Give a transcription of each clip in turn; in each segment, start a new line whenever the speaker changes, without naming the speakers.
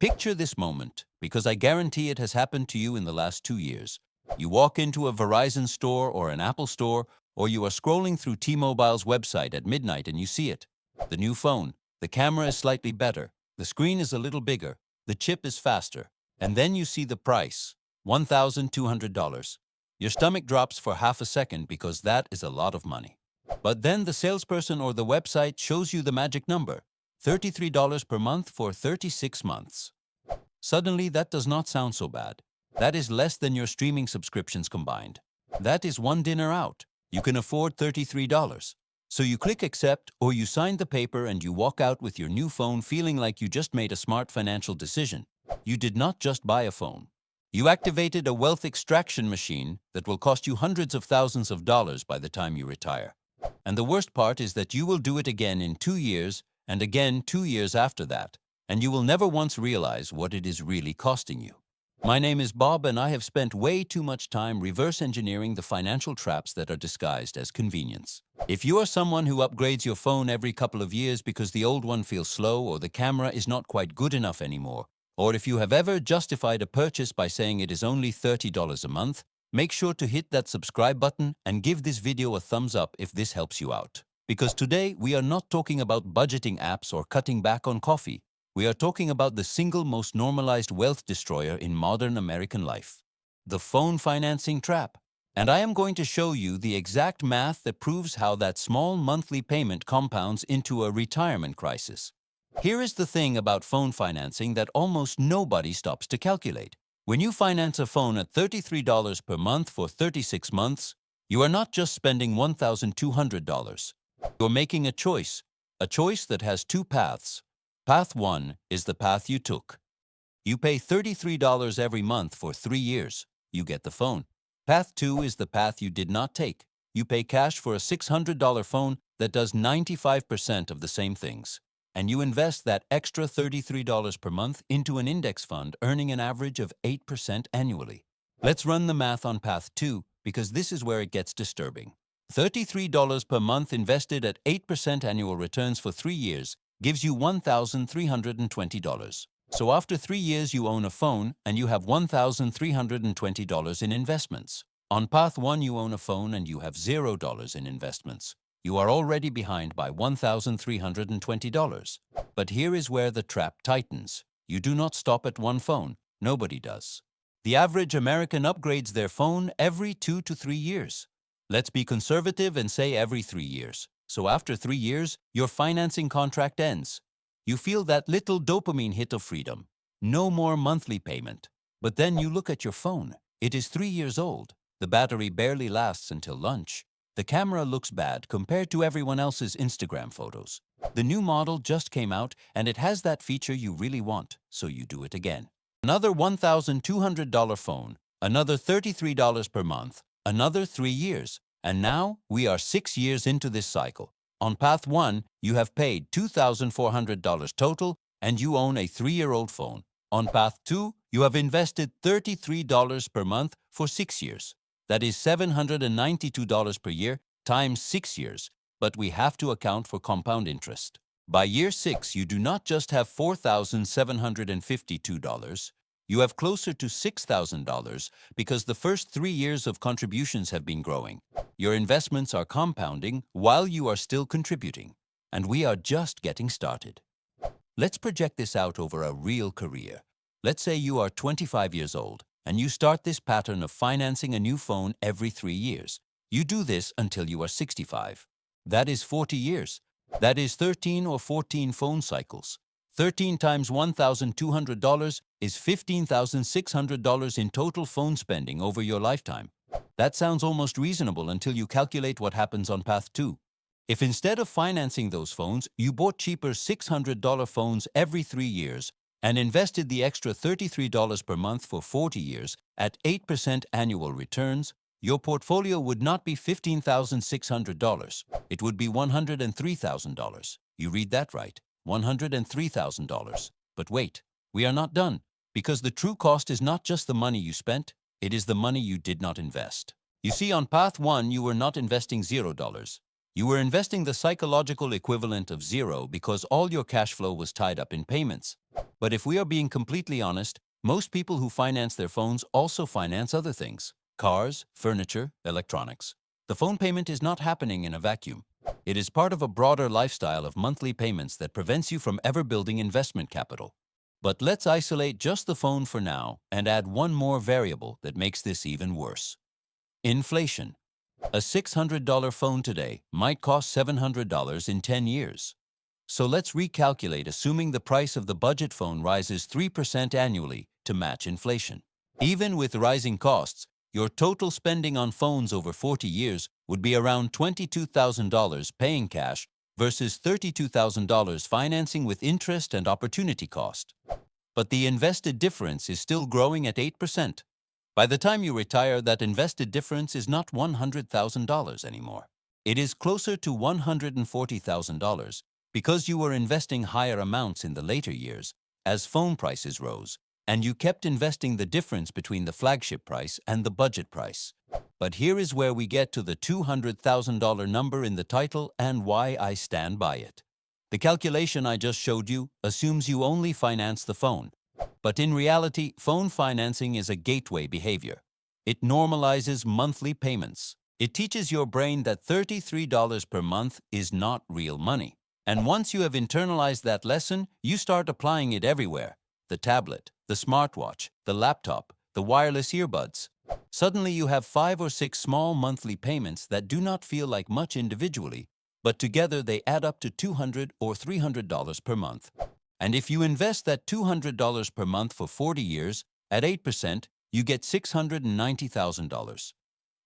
Picture this moment, because I guarantee it has happened to you in the last 2 years. You walk into a Verizon store or an Apple store, or you are scrolling through T-Mobile's website at midnight and you see it. The new phone. The camera is slightly better. The screen is a little bigger. The chip is faster. And then you see the price, $1,200. Your stomach drops for half a second because that is a lot of money. But then the salesperson or the website shows you the magic number, $33 per month for 36 months. Suddenly, that does not sound so bad. That is less than your streaming subscriptions combined. That is one dinner out. You can afford $33. So you click accept, or you sign the paper and you walk out with your new phone feeling like you just made a smart financial decision. You did not just buy a phone. You activated a wealth extraction machine that will cost you hundreds of thousands of dollars by the time you retire. And the worst part is that you will do it again in 2 years and again 2 years after that, and you will never once realize what it is really costing you. My name is Bob, and I have spent way too much time reverse engineering the financial traps that are disguised as convenience. If you are someone who upgrades your phone every couple of years because the old one feels slow or the camera is not quite good enough anymore, or if you have ever justified a purchase by saying it is only $30 a month, make sure to hit that subscribe button and give this video a thumbs up if this helps you out. Because today we are not talking about budgeting apps or cutting back on coffee. We are talking about the single most normalized wealth destroyer in modern American life, the phone financing trap. And I am going to show you the exact math that proves how that small monthly payment compounds into a retirement crisis. Here is the thing about phone financing that almost nobody stops to calculate. When you finance a phone at $33 per month for 36 months, you are not just spending $1,200. You're making a choice that has two paths. Path 1 is the path you took. You pay $33 every month for 3 years. You get the phone. Path 2 is the path you did not take. You pay cash for a $600 phone that does 95% of the same things. And you invest that extra $33 per month into an index fund earning an average of 8% annually. Let's run the math on path 2 because this is where it gets disturbing. $33 per month invested at 8% annual returns for 3 years gives you $1,320. So after 3 years you own a phone and you have $1,320 in investments. On path 1 you own a phone and you have $0 in investments. You are already behind by $1,320. But here is where the trap tightens. You do not stop at one phone. Nobody does. The average American upgrades their phone every 2 to 3 years. Let's be conservative and say every 3 years. So after 3 years, your financing contract ends. You feel that little dopamine hit of freedom. No more monthly payment. But then you look at your phone. It is 3 years old. The battery barely lasts until lunch. The camera looks bad compared to everyone else's Instagram photos. The new model just came out and it has that feature you really want, so you do it again. Another $1,200 phone, another $33 per month, another 3 years. And now we are 6 years into this cycle. On path 1, you have paid $2,400 total and you own a 3-year-old phone. On path 2, you have invested $33 per month for 6 years. That is $792 per year times 6 years, but we have to account for compound interest. By year 6, you do not just have $4,752. You have closer to $6,000 because the first 3 years of contributions have been growing. Your investments are compounding while you are still contributing. And we are just getting started. Let's project this out over a real career. Let's say you are 25 years old and you start this pattern of financing a new phone every 3 years. You do this until you are 65. That is 40 years. That is 13 or 14 phone cycles. 13 times $1,200 is $15,600 in total phone spending over your lifetime. That sounds almost reasonable until you calculate what happens on path 2. If instead of financing those phones, you bought cheaper $600 phones every 3 years and invested the extra $33 per month for 40 years at 8% annual returns, your portfolio would not be $15,600. It would be $103,000. You read that right. $103,000. But wait, we are not done, because the true cost is not just the money you spent, it is the money you did not invest. You see, on path 1, you were not investing $0. You were investing the psychological equivalent of 0 because all your cash flow was tied up in payments. But if we are being completely honest, most people who finance their phones also finance other things: cars, furniture, electronics. The phone payment is not happening in a vacuum. It is part of a broader lifestyle of monthly payments that prevents you from ever building investment capital. But let's isolate just the phone for now and add one more variable that makes this even worse: inflation. A $600 phone today might cost $700 in 10 years. So let's recalculate, assuming the price of the budget phone rises 3% annually to match inflation. Even with rising costs, your total spending on phones over 40 years would be around $22,000 paying cash versus $32,000 financing with interest and opportunity cost. But the invested difference is still growing at 8%. By the time you retire, that invested difference is not $100,000 anymore. It is closer to $140,000 because you were investing higher amounts in the later years as phone prices rose, and you kept investing the difference between the flagship price and the budget price. But here is where we get to the $200,000 number in the title and why I stand by it. The calculation I just showed you assumes you only finance the phone. But in reality, phone financing is a gateway behavior. It normalizes monthly payments. It teaches your brain that $33 per month is not real money. And once you have internalized that lesson, you start applying it everywhere: the tablet, the smartwatch, the laptop, the wireless earbuds. Suddenly you have 5 or 6 small monthly payments that do not feel like much individually, but together they add up to $200 or $300 per month. And if you invest that $200 per month for 40 years, at 8%, you get $690,000.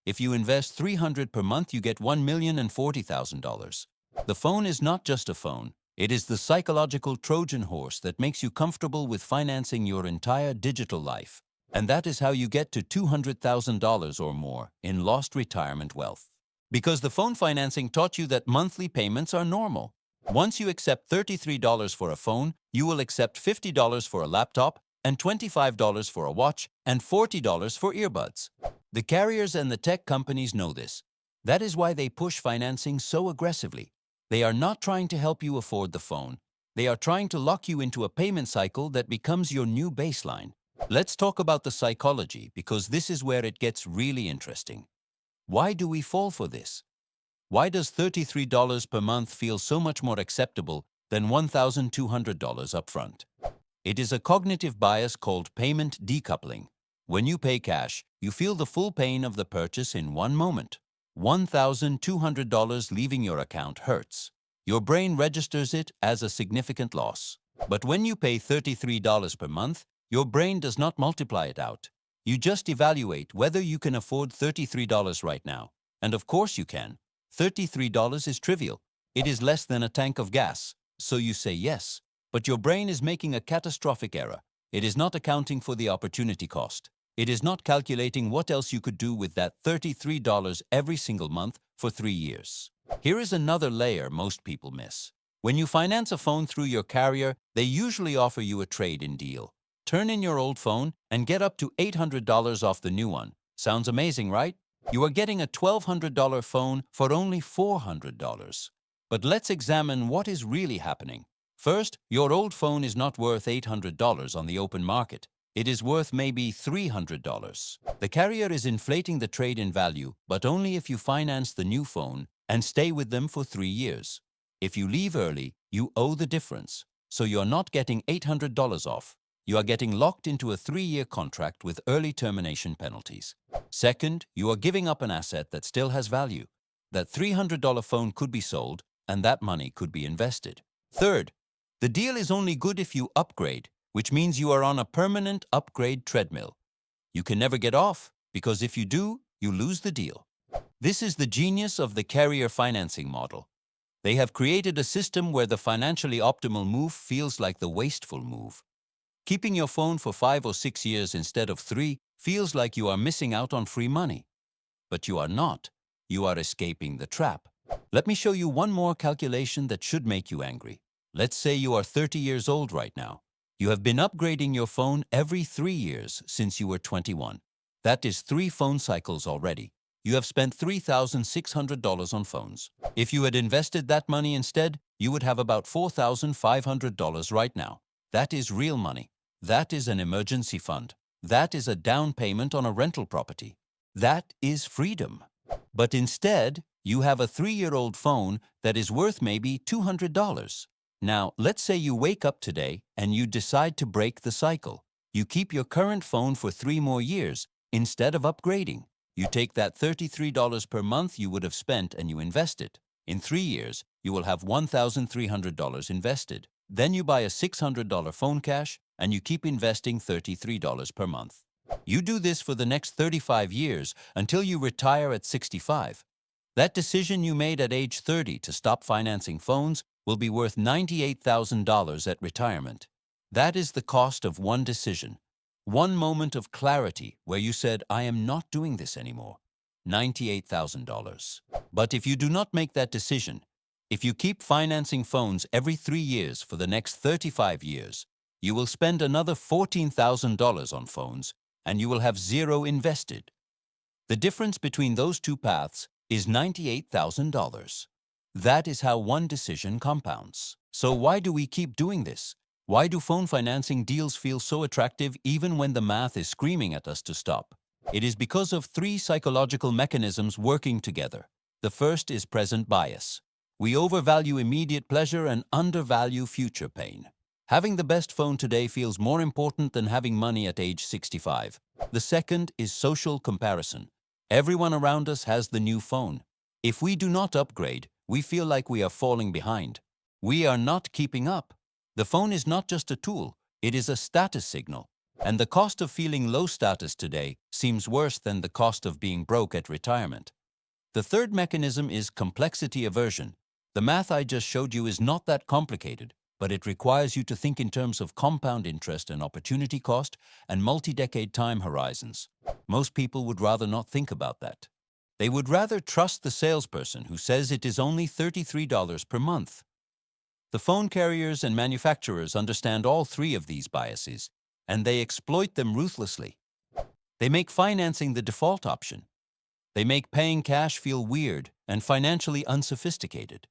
If you invest $300 per month, you get $1,040,000. The phone is not just a phone. It is the psychological Trojan horse that makes you comfortable with financing your entire digital life. And that is how you get to $200,000 or more in lost retirement wealth. Because the phone financing taught you that monthly payments are normal. Once you accept $33 for a phone, you will accept $50 for a laptop, and $25 for a watch, and $40 for earbuds. The carriers and the tech companies know this. That is why they push financing so aggressively. They are not trying to help you afford the phone. They are trying to lock you into a payment cycle that becomes your new baseline. Let's talk about the psychology, because this is where it gets really interesting. Why do we fall for this? Why does $33 per month feel so much more acceptable than $1,200 upfront? It is a cognitive bias called payment decoupling. When you pay cash, you feel the full pain of the purchase in one moment. $1,200 leaving your account hurts. Your brain registers it as a significant loss. But when you pay $33 per month, your brain does not multiply it out. You just evaluate whether you can afford $33 right now. And of course you can. $33 is trivial. It is less than a tank of gas. So you say yes. But your brain is making a catastrophic error. It is not accounting for the opportunity cost. It is not calculating what else you could do with that $33 every single month for 3 years. Here is another layer most people miss. When you finance a phone through your carrier, they usually offer you a trade-in deal. Turn in your old phone and get up to $800 off the new one. Sounds amazing, right? You are getting a $1,200 phone for only $400. But let's examine what is really happening. First, your old phone is not worth $800 on the open market. It is worth maybe $300. The carrier is inflating the trade-in value, but only if you finance the new phone and stay with them for 3 years. If you leave early, you owe the difference. So you're not getting $800 off. You are getting locked into a 3-year contract with early termination penalties. Second, you are giving up an asset that still has value. That $300 phone could be sold, and that money could be invested. Third, the deal is only good if you upgrade, which means you are on a permanent upgrade treadmill. You can never get off, because if you do, you lose the deal. This is the genius of the carrier financing model. They have created a system where the financially optimal move feels like the wasteful move. Keeping your phone for 5 or 6 years instead of 3 feels like you are missing out on free money. But you are not. You are escaping the trap. Let me show you one more calculation that should make you angry. Let's say you are 30 years old right now. You have been upgrading your phone every 3 years since you were 21. That is 3 phone cycles already. You have spent $3,600 on phones. If you had invested that money instead, you would have about $4,500 right now. That is real money. That is an emergency fund. That is a down payment on a rental property. That is freedom. But instead, you have a 3-year-old phone that is worth maybe $200. Now, let's say you wake up today and you decide to break the cycle. You keep your current phone for 3 more years instead of upgrading. You take that $33 per month you would have spent and you invest it. In 3 years, you will have $1,300 invested. Then you buy a $600 phone cash and you keep investing $33 per month. You do this for the next 35 years until you retire at 65. That decision you made at age 30 to stop financing phones will be worth $98,000 at retirement. That is the cost of one decision. One moment of clarity where you said, I am not doing this anymore. $98,000. But if you do not make that decision, if you keep financing phones every 3 years for the next 35 years, you will spend another $14,000 on phones and you will have zero invested. The difference between those two paths is $98,000. That is how one decision compounds. So why do we keep doing this? Why do phone financing deals feel so attractive even when the math is screaming at us to stop? It is because of 3 psychological mechanisms working together. The first is present bias. We overvalue immediate pleasure and undervalue future pain. Having the best phone today feels more important than having money at age 65. The second is social comparison. Everyone around us has the new phone. If we do not upgrade, we feel like we are falling behind. We are not keeping up. The phone is not just a tool, it is a status signal. And the cost of feeling low status today seems worse than the cost of being broke at retirement. The third mechanism is complexity aversion. The math I just showed you is not that complicated, but it requires you to think in terms of compound interest and opportunity cost and multi-decade time horizons. Most people would rather not think about that. They would rather trust the salesperson who says it is only $33 per month. The phone carriers and manufacturers understand all 3 of these biases, and they exploit them ruthlessly. They make financing the default option. They make paying cash feel weird and financially unsophisticated.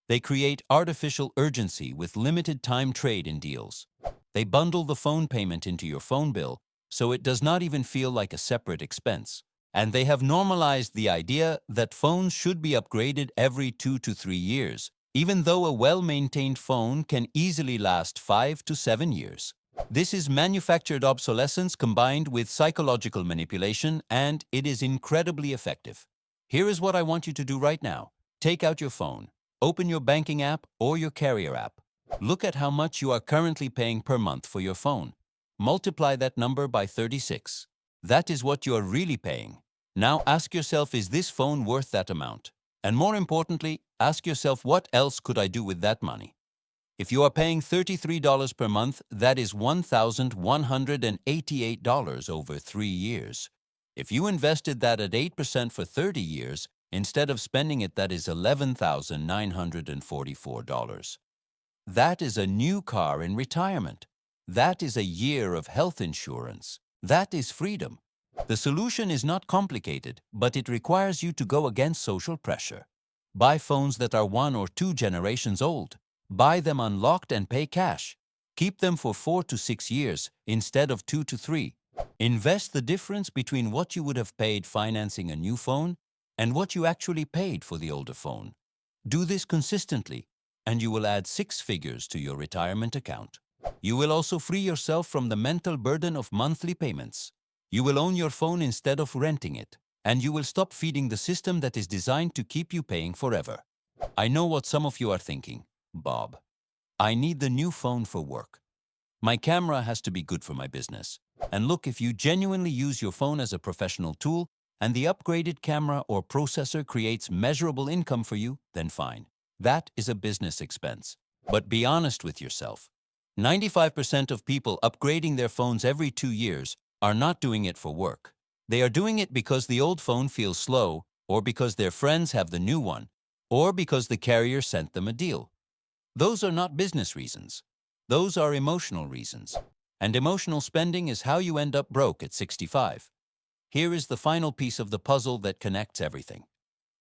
They create artificial urgency with limited time trade-in deals. They bundle the phone payment into your phone bill, so it does not even feel like a separate expense. And they have normalized the idea that phones should be upgraded every 2 to 3 years, even though a well-maintained phone can easily last 5 to 7 years. This is manufactured obsolescence combined with psychological manipulation, and it is incredibly effective. Here is what I want you to do right now. Take out your phone, open your banking app or your carrier app. Look at how much you are currently paying per month for your phone. Multiply that number by 36. That is what you are really paying. Now ask yourself, is this phone worth that amount? And more importantly, ask yourself, what else could I do with that money? If you are paying $33 per month, that is $1,188 over 3 years. If you invested that at 8% for 30 years, instead of spending it, that is $11,944. That is a new car in retirement. That is a year of health insurance. That is freedom. The solution is not complicated, but it requires you to go against social pressure. Buy phones that are 1 or 2 generations old. Buy them unlocked and pay cash. Keep them for 4 to 6 years instead of 2 to 3. Invest the difference between what you would have paid financing a new phone and what you actually paid for the older phone. Do this consistently, and you will add 6 figures to your retirement account. You will also free yourself from the mental burden of monthly payments. You will own your phone instead of renting it, and you will stop feeding the system that is designed to keep you paying forever. I know what some of you are thinking. Bob, I need the new phone for work. My camera has to be good for my business. And look, if you genuinely use your phone as a professional tool and the upgraded camera or processor creates measurable income for you, then fine. That is a business expense. But be honest with yourself. 95% of people upgrading their phones every 2 years are not doing it for work. They are doing it because the old phone feels slow, or because their friends have the new one, or because the carrier sent them a deal. Those are not business reasons. Those are emotional reasons. And emotional spending is how you end up broke at 65. Here is the final piece of the puzzle that connects everything.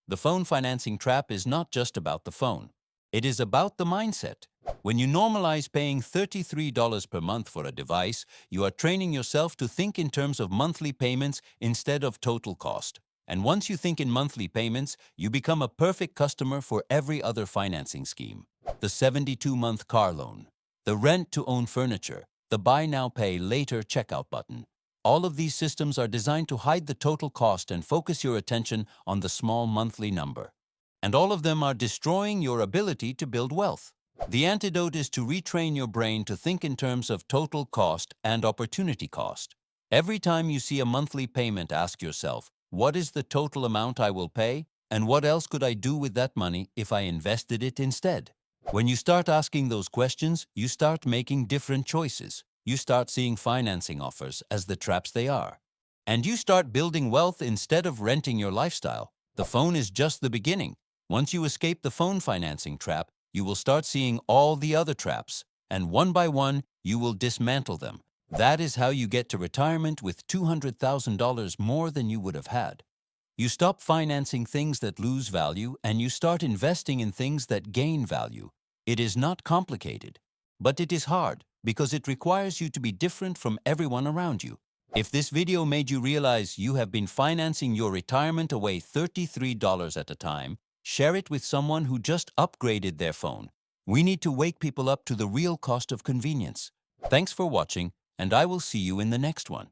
The phone financing trap is not just about the phone. It is about the mindset. When you normalize paying $33 per month for a device, you are training yourself to think in terms of monthly payments instead of total cost. And once you think in monthly payments, you become a perfect customer for every other financing scheme. The 72-month car loan, the rent-to-own furniture, the buy now pay later checkout button. All of these systems are designed to hide the total cost and focus your attention on the small monthly number. And all of them are destroying your ability to build wealth. The antidote is to retrain your brain to think in terms of total cost and opportunity cost. Every time you see a monthly payment, ask yourself, what is the total amount I will pay, and what else could I do with that money if I invested it instead? When you start asking those questions, you start making different choices. You start seeing financing offers as the traps they are. And you start building wealth instead of renting your lifestyle. The phone is just the beginning. Once you escape the phone financing trap, you will start seeing all the other traps, and one by one, you will dismantle them. That is how you get to retirement with $200,000 more than you would have had. You stop financing things that lose value and you start investing in things that gain value. It is not complicated, but it is hard because it requires you to be different from everyone around you. If this video made you realize you have been financing your retirement away $33 at a time, share it with someone who just upgraded their phone. We need to wake people up to the real cost of convenience. Thanks for watching, and I will see you in the next one.